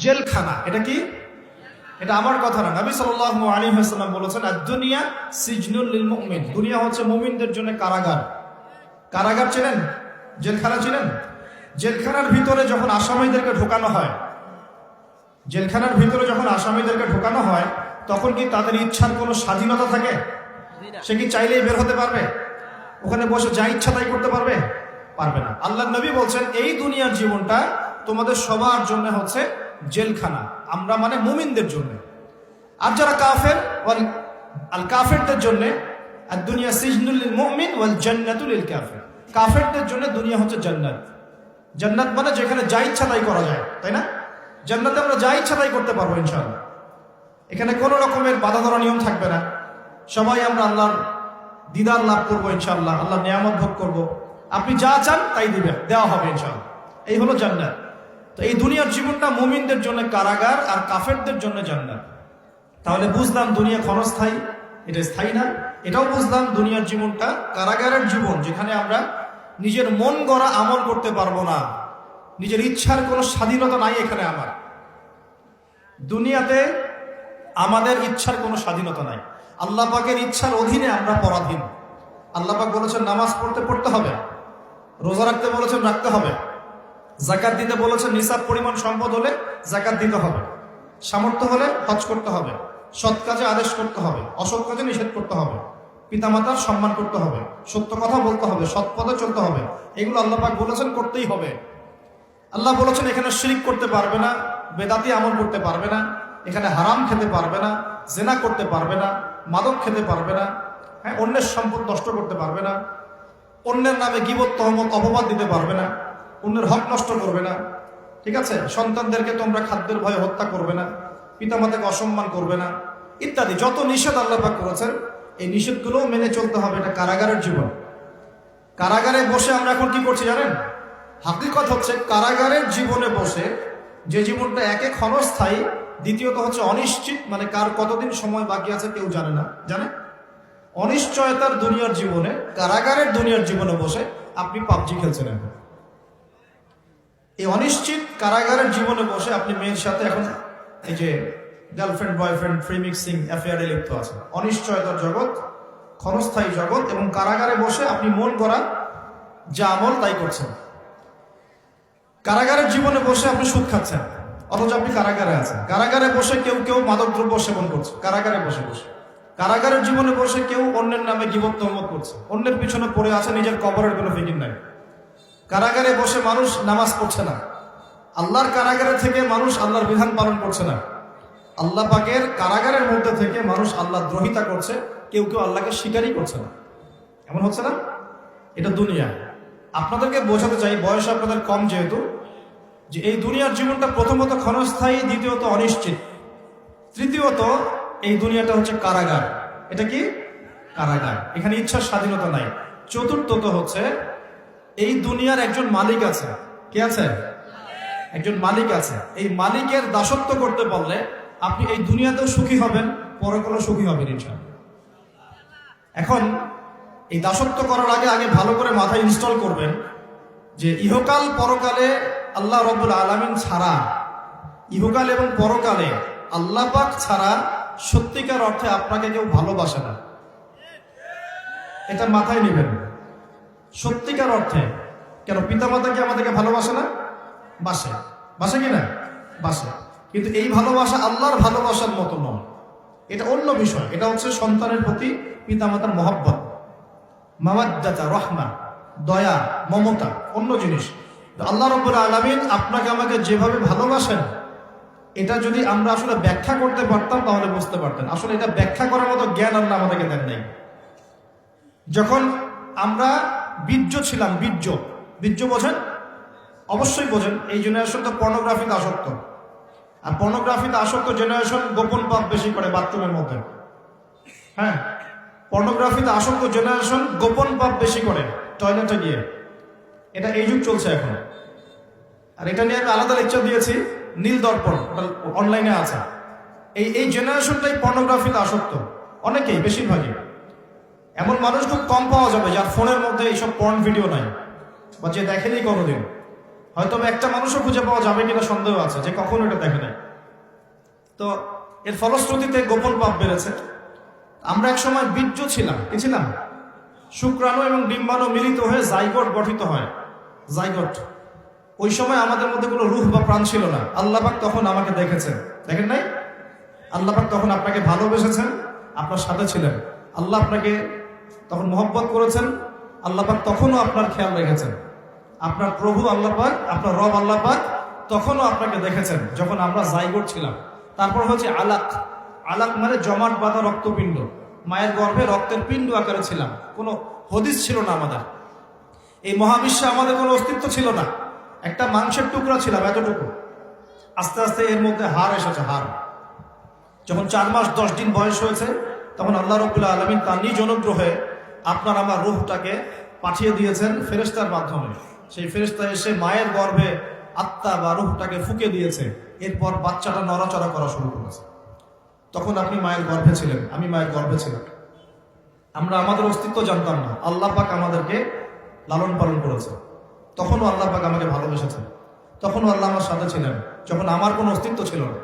জেলখানা। এটা কি? এটা আমার কথা না, নবী সাল্লাল্লাহু আলাইহি ওয়াসাল্লাম বলেছেন, আদ-দুনিয়া সিজনুল লিল মুমিন। দুনিয়া হচ্ছে মুমিনদের জন্য কারাগার। কারাগার চেনেন? জেলখানা চেনেন? জেলখানার ভিতরে যখন আসামিদেরকে ঢোকানো হয়, জেলখানার ভিতরে যখন আসামিদেরকে ঢোকানো হয়, তখন কি তাদের ইচ্ছার কোনো স্বাধীনতা থাকে? সে কি চাইলেই বের হতে পারবে? ওখানে বসে যা ইচ্ছা তাই করতে পারবে? পারবে না। আল্লাহর নবী বলছেন, এই দুনিয়ার জীবনটা তোমাদের সবার জন্য হচ্ছে জেলখানা। আমরা মানে মুমিনদের জন্য। আর যারা কাফের, আল কাফেরদের জন্য আর দুনিয়া সিজনুল লিল মুমিন ওয়াল জান্নাতু লিল কাফির। কাফেরদের জন্য দুনিয়া হচ্ছে জান্নাত। জান্নাত মানে যেখানে যা ইচ্ছা তাই করা যায়, তাই না? জান্নাতে আমরা যা ইচ্ছা তাই করতে পারবো ইনশাআল্লাহ। এখানে কোনো রকমের বাধা ধরা নিয়ম থাকবে না। সবাই আমরা আল্লাহর দিদার লাভ করবো ইনশাআল্লাহ, আল্লাহর নিয়ামত ভোগ করবো। আপনি যা চান তাই দিবেন, দেওয়া হবে ইনশাআল্লাহ। এই হলো জান্নাত। তো এই দুনিয়ার জীবনটা মুমিনদের জন্য কারাগার আর কাফেরদের জন্য জান্নাত। তাহলে বুঝলাম দুনিয়া ক্ষণস্থায়ী, এটা স্থায়ী না। এটাও বুঝলাম দুনিয়ার জীবনটা কারাগারের জীবন, যেখানে আমরা নিজের মন গড়া আমল করতে পারবো না, নিজের ইচ্ছার কোনো স্বাধীনতা নাই এখানে। আমার দুনিয়াতে আমাদের ইচ্ছার কোনো স্বাধীনতা নাই। আল্লাহ পাকের ইচ্ছার অধীনে আমরা পরাধীন। আল্লাহ পাক বলেছেন নামাজ পড়তে হবে, রোজা রাখতে বলেছেন রাখতে হবে, যাকাত দিতে বলেছেন নিসাব পরিমাণ সম্পদ হলে যাকাত দিতে হবে, সামর্থ্য হলে হজ করতে হবে, সৎ কাজে আদেশ করতে হবে, অসৎ কাজে নিষেধ করতে হবে, পিতামাতার সম্মান করতে হবে, সত্য কথা বলতে হবে, সৎ পথে চলতে হবে। এগুলো আল্লাহ পাক বলেছেন করতেই হবে। আল্লাহ বলেছেন এখানে শিরক করতে পারবে না, বেদাতি আমল করতে পারবে না, এখানে হারাম খেতে পারবে না, জেনা করতে পারবে না, মাদক খেতে পারবে না, হ্যাঁ, অন্যের সম্পদ নষ্ট করতে পারবে না, অন্যের নামে গীবত তহমত অপবাদ দিতে পারবে না, অন্যের হক নষ্ট করবে না, ঠিক আছে? সন্তানদেরকে তোমরা খাদ্যের ভয়ে হত্যা করবে না, পিতামাতাকে অসম্মান করবে না, ইত্যাদি যত নিষেধ আল্লাহ পাক করেছেন, এই নিষেধগুলোও মেনে চলতে হবে। এটা কারাগারের জীবন। কারাগারে বসে আমরা এখন কি করছি জানেন? হাকিকত হচ্ছে কারাগারের জীবনে বসে যে জীবনটা একে ক্ষণস্থায়ী, দ্বিতীয়ত হচ্ছে অনিশ্চিত, মানে কার কতদিন সময় বাকি আছে কেউ জানে না। জানে? অনিশ্চয়তার দুনিয়ার জীবনে, কারাগারের দুনিয়ার জীবনে বসে আপনি পাবজি খেলছেন। এখন এই অনিশ্চিত কারাগারের জীবনে বসে আপনি মেয়ের সাথে এখন এই যে গার্লফ্রেন্ড বয়ফ্রেন্ড ফ্রি মিক্সিং অ্যাফেয়ারে লিপ্ত আছে। অনিশ্চয়তার জগৎ, ক্ষণস্থায়ী জগৎ, এবং কারাগারে বসে আপনি মন গড়া যা আমল তাই করছেন। কারাগারের জীবনে বসে আপনি সুদ খাচ্ছেন, অথচ আপনি কারাগারে আছেন। কারাগারে বসে কেউ মাদক দ্রব্য সেবন করছে, কারাগারে বসে বসে। কারাগারের জীবনে বসে কেউ অন্যের নামে গীবত তহমত করছে, অন্যের পিছনে পড়ে আছে, নিজের কবরের কোনো ফিকির নাই। কারাগারে বসে মানুষ নামাজ পড়ছে না। আল্লাহর কারাগারে থেকে মানুষ আল্লাহর বিধান পালন করছে না। আল্লাহ পাকের কারাগারের মধ্যে থেকে মানুষ আল্লাহ দ্রোহিতা করছে, কেউ আল্লাহকে স্বীকারই করছে না। এমন হচ্ছে না? এটা দুনিয়া। আপনাদেরকে বোঝাতে চাই, বয়স আপনাদের কম যেহেতু, যে এই দুনিয়ার জীবনটা প্রথমত ক্ষণস্থায়ী, দ্বিতীয়ত অনিশ্চিত, তৃতীয়ত এই দুনিয়াটা হচ্ছে কারাগার। এটা কি? কারাগার। এখানে ইচ্ছার স্বাধীনতা নাই। চতুর্থত হচ্ছে এই দুনিয়ার একজন মালিক আছে। কে আছে? একজন মালিক আছে। এই মালিকের দাসত্ব করতে পারলে আপনি এই দুনিয়াতেও সুখী হবেন, পরকালেও সুখী হবেন ইনশাআল্লাহ। এখন এই দাসত্ব করার আগে ভালো করে মাথায় ইনস্টল করবেন যে ইহকাল পরকালে আল্লাহ রাব্বুল আলামিন ছাড়া, ইহকাল এবং পরকালে আল্লাহ পাক ছাড়া সত্যিকার অর্থে আপনাকে কেউ ভালোবাসে না। এটা মাথায় নেবেন। সত্যিকার অর্থে। কেন? পিতামাতা কি আমাদেরকে ভালোবাসে না? বাসে। বাসে কি না? বাসে। কিন্তু এই ভালোবাসা আল্লাহর ভালোবাসার মতো নয়। এটা অন্য বিষয়। এটা হচ্ছে সন্তানের প্রতি পিতামাতার মহব্বত, মাওয়াদ্দাতা, রহমা, দয়া, মমতা, অন্য জিনিস। আল্লাহ রাব্বুল আলামিন আপনাকে আমাকে যেভাবে ভালোবাসেন, এটা যদি আমরা আসলে ব্যাখ্যা করতে পারতাম তাহলে বুঝতে পারতেন। আসলে এটা ব্যাখ্যা করার মতো জ্ঞান আল্লাহ আমাদেরকে দেন নাই। যখন আমরা বীর্য ছিলাম, বীর্য বোঝেন? অবশ্যই বোঝেন। এই জেনারেশন তো পর্নোগ্রাফিতে আসক্ত। আর পর্নোগ্রাফিতে আসক্ত জেনারেশন গোপন পাপ বেশি করে বাথরুমের মধ্যে। হ্যাঁ, পর্নোগ্রাফিতে আসক্ত জেনারেশন গোপন পাপ বেশি করে টয়লেটে গিয়ে। এটা এই যুগ চলছে এখন। আর এটা নিয়ে আমি আলাদা লেকচার দিয়েছি, নীল দর্পণ, অনলাইনে আছে। এই জেনারেশনটাই পর্নোগ্রাফিতে আসক্ত। অনেকেই, বেশিরভাগই। এমন মানুষ খুব কম পাওয়া যাবে যার ফোনের মধ্যে এইসব পর্ন ভিডিও নাই, বা যে দেখেনি কোনোদিন। হয়তো একটা মানুষও খুঁজে পাওয়া যাবে কিনা সন্দেহ আছে যে কখনো এটা দেখে নাই। তো এর ফলশ্রুতিতে গোপন পাপ বেড়েছে। আমরা এক সময় বীর্য ছিলাম, কি ছিলাম? শুক্রাণু এবং ডিম্বাণু মিলিত হয়ে জাইগোট গঠিত হয়, জাইগোট। ওই সময় আমাদের মধ্যে কোনো রূহ বা প্রাণ ছিল না। আল্লাহ পাক তখন আমাকে দেখেছেন, দেখেন নাই? আল্লাহ পাক তখন আপনাকে ভালোবেসেছেন, আপনার সাথে ছিলেন। আল্লাহ আপনাকে তখন মহব্বত করেছেন। আল্লাহ পাক তখনও আপনার খেয়াল রেখেছেন। আপনার প্রভু আল্লাহ পাক, আপনার রব আল্লাহ পাক তখনও আপনাকে দেখেছেন যখন আমরা জাইগোট ছিলাম। তারপর হচ্ছে আলাক। আলাক মানে জমাট বাঁধা রক্তপিণ্ড। মায়ের গর্ভে রক্তের পিণ্ড আকারে ছিলাম। কোনো হদিস ছিল না আমাদের। এই মহাবিশ্বে আমাদের কোনো অস্তিত্ব ছিল না। একটা মাংসের টুকরা ছিলাম, এতটুকু। আস্তে আস্তে এর মধ্যে হাড় এসেছে, হাড়। যখন 4 মাস 10 দিন বয়স হয়েছে, তখন আল্লাহ রাব্বুল আলামিন তার নিজ অনুগ্রহে আপনার আমার রূহটাকে পাঠিয়ে দিয়েছেন ফেরেশতার মাধ্যমে। সেই ফেরেশতা এসে মায়ের গর্ভে আত্মা বা রূহটাকে ফুঁকে দিয়েছে। এরপর বাচ্চাটা নড়াচড়া করা শুরু করেছে। তখন আপনি মায়ের গর্ভে ছিলেন, আমি মায়ের গর্ভে ছিলাম। আমরা আমাদের অস্তিত্ব জানতাম না। আল্লাহ পাক আমাদেরকে লালন পালন করেছে। তখনও আল্লাহ পাক আমাকে ভালোবেসেছেন। তখনও আল্লাহ আমার সাথে ছিলেন যখন আমার কোনো অস্তিত্ব ছিল না।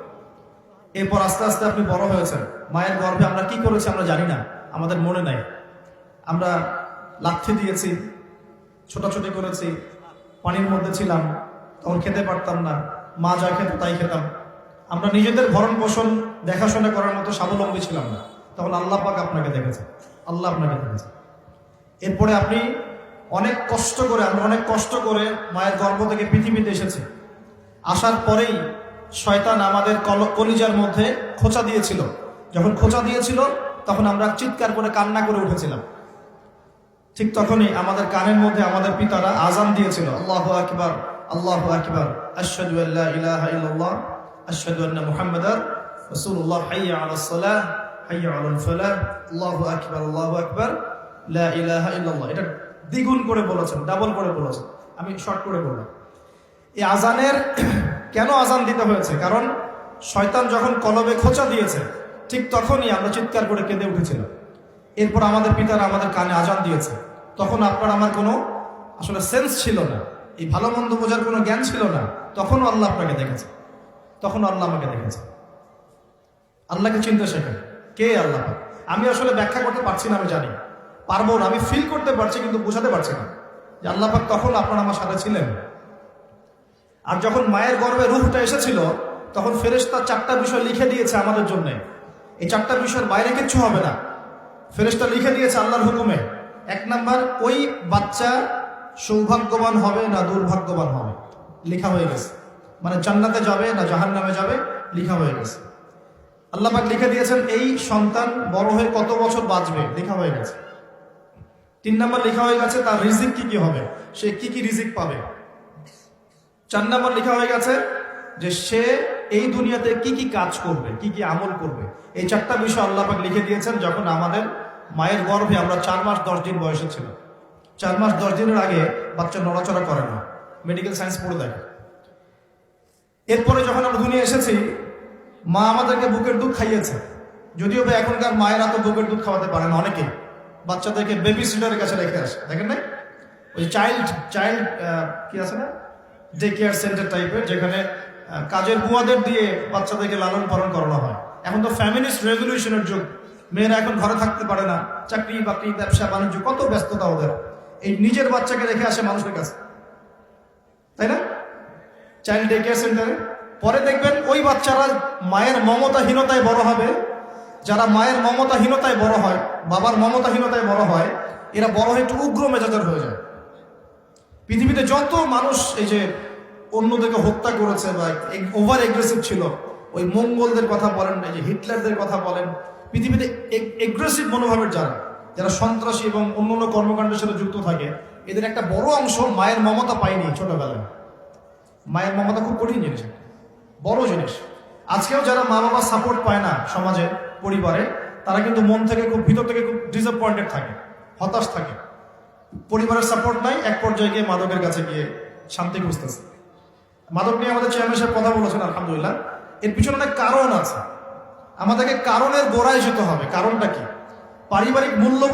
এরপর আস্তে আস্তে আপনি বড় হয়েছেন। মায়ের গর্ভে আমরা কি করেছি আমরা জানি না, আমাদের মনে নাই। আমরা লাথি দিয়েছি, ছোটাছুটি করেছি, পানির মধ্যে ছিলাম, তখন খেতে পারতাম না। মা যা খেত তাই খেতাম। আমরা নিজেদের ভরণ পোষণ দেখাশোনা করার মতো স্বাবলম্বী ছিলাম না। তখন আল্লাহ পাক আপনাকে দেখেছে, আল্লাহ আপনাকে দেখেছে। এরপরে আপনি অনেক কষ্ট করে, আমরা অনেক কষ্ট করে মায়ের গর্ভ থেকে পৃথিবীতে এসেছি। আসার পরেই শয়তান আমাদের কলিজার মধ্যে খোঁচা দিয়েছিল। যখন খোঁচা দিয়েছিল তখন আমরা চিৎকার করে কান্না করে উঠেছিলাম। ঠিক তখনই আমাদের কানের মধ্যে আমাদের পিতারা আজান দিয়েছিল, আল্লাহু আকবার, আল্লাহু আকবার, আশহাদু আল্লা ইলাহা ইল্লাল্লাহ, আশহাদু আন্না মুহাম্মাদার রাসূলুল্লাহ, হাইয়া আলাস সালাহ, হাইয়া আলাল ফালাহ, আল্লাহু আকবার, আল্লাহু আকবার, লা ইলাহা ইল্লাল্লাহ। এটা দ্বিগুণ করে বলেছেন, ডাবল করে বলেছেন। আমি শর্ট করে বললাম। এই আজানের কেন আজান দিতে হয়েছে? কারণ শয়তান যখন কলবে খোঁচা দিয়েছে ঠিক তখনই আমরা চিৎকার করে কেঁদে উঠেছিলাম। এরপর আমাদের পিতারা আমাদের কানে আজান দিয়েছে। তখন আপনার আমার কোনো আসলে সেন্স ছিল না, এই ভালো মন্দ বোঝার কোনো জ্ঞান ছিল না। তখনও আল্লাহ আপনাকে দেখেছে, তখন আল্লাহ আমাকে দেখেছে। আল্লাহকে চিনতে শেখেন, কে আল্লাহ? আমি আসলে ব্যাখ্যা করতে পারছি না, আমি জানি পারবো না, আমি ফিল করতে পারছি কিন্তু বোঝাতে পারছি না যে আল্লাহ পাক তখন আপনার আমার সাথে ছিলেন। আর যখন মায়ের গর্ভে রূহটা এসেছিল তখন ফেরেশতা 4টা বিষয় লিখে দিয়েছে আমাদের জন্য। এই 4টা বিষয়ের বাইরে কিচ্ছু হবে না। ফেরেশতা লিখে দিয়েছে আল্লাহর হুকুমে। 1 নাম্বার, ওই বাচ্চা সৌভাগ্যবান হবে না দুর্ভাগ্যবান হবে, লেখা হয়ে গেছে। মানে জান্নাতে যাবে না জাহান্নামে যাবে, লেখা হয়ে গেছে। আল্লাহ পাক লিখে দিয়েছেন এই সন্তান বড় হয়ে কত বছর বাঁচবে, লেখা হয়ে গেছে। 3 নাম্বার লেখা হয়ে গেছে তার রিজিক কি কি হবে, সে কি কি রিজিক পাবে। 4 নাম্বার লেখা হয়ে গেছে যে সে এই দুনিয়াতে কি কি কাজ করবে, কি কি আমল করবে। এই 4টা বিষয় আল্লাহ পাক লিখে দিয়েছেন যখন আমাদের মায়ের গর্ভে আমরা 4 মাস 10 দিন বয়সে ছিল। 4 মাস 10 দিনের আগে বাচ্চা নড়াচড়া করে না, মেডিকেল সায়েন্স পড়ে দেখে। এরপরে যখন আমরা দুনিয়া এসেছি মা আমাদেরকে বুকের দুধ খাইয়েছে। যদিও বা এখনকার মায়েরা তো বুকের দুধ খাওয়াতে পারে না, অনেকেই বাচ্চাদেরকে বেবি সিটারের কাছে রেখে আসে, দেখেন না? ওই চাইল্ড কি আছে না, ডে কেয়ার সেন্টার টাইপের, যেখানে কাজের বুয়াদের দিয়ে বাচ্চাদেরকে লালন পালন করানো হয়। এখন তো ফ্যামিলিস্ট রেভলিউশনের যুগ, মেয়েরা এখন ঘরে থাকতে পারে না, চাকরি বাকরি ব্যবসা বাণিজ্য, কত ব্যস্ততা ওদের। এই নিজের বাচ্চাকে রেখে আসে মানুষের কাছে, তাই না? চাইল্ড ডে কেয়ার সেন্টারে। পরে দেখবেন ওই বাচ্চারা মায়ের মমতাহীনতায় বড় হবে। যারা মায়ের মমতাহীনতায় বড় হয়, বাবার মমতাহীনতায় বড় হয়, এরা বড় হয়ে একটু উগ্র মেজাজের হয়ে যায়। পৃথিবীতে যত মানুষ এই যে অন্যদেরকে হত্যা করেছে বা ওভার এগ্রেসিভ ছিল, ওই মঙ্গলদের কথা বলেন, এই যে হিটলারদের কথা বলেন, পৃথিবীতে এগ্রেসিভ মনোভাবের যারা সন্ত্রাসী এবং অন্যান্য কর্মকাণ্ডের সাথে যুক্ত থাকে, এদের একটা বড় অংশ মায়ের মমতা পায়নি ছোটবেলায়। মায়ের মমতা খুব কঠিন জিনিস, বড় জিনিস। আজকেও যারা মা বাবা সাপোর্ট পায় না সমাজে, পরিবারে, তারা কিন্তু মন থেকে খুব ভিতর থেকে খুব ডিসঅ্যাপয়েন্টেড থাকে, হতাশ থাকে। পরিবারের সাপোর্ট নাই, এক পর্যায়ে গিয়ে মাদকের কাছে গিয়ে শান্তি খুঁজতেছে। মাদক নিয়ে আমাদের চেয়ারম্যান সাহেব কথা বলেছেন, আলহামদুলিল্লাহ। এর পিছনে অনেক কারণ আছে, আমাদেরকে কারণের গোড়ায় যেতে হবে। কারণটা কি? পারিবারিক মূল্যবোধ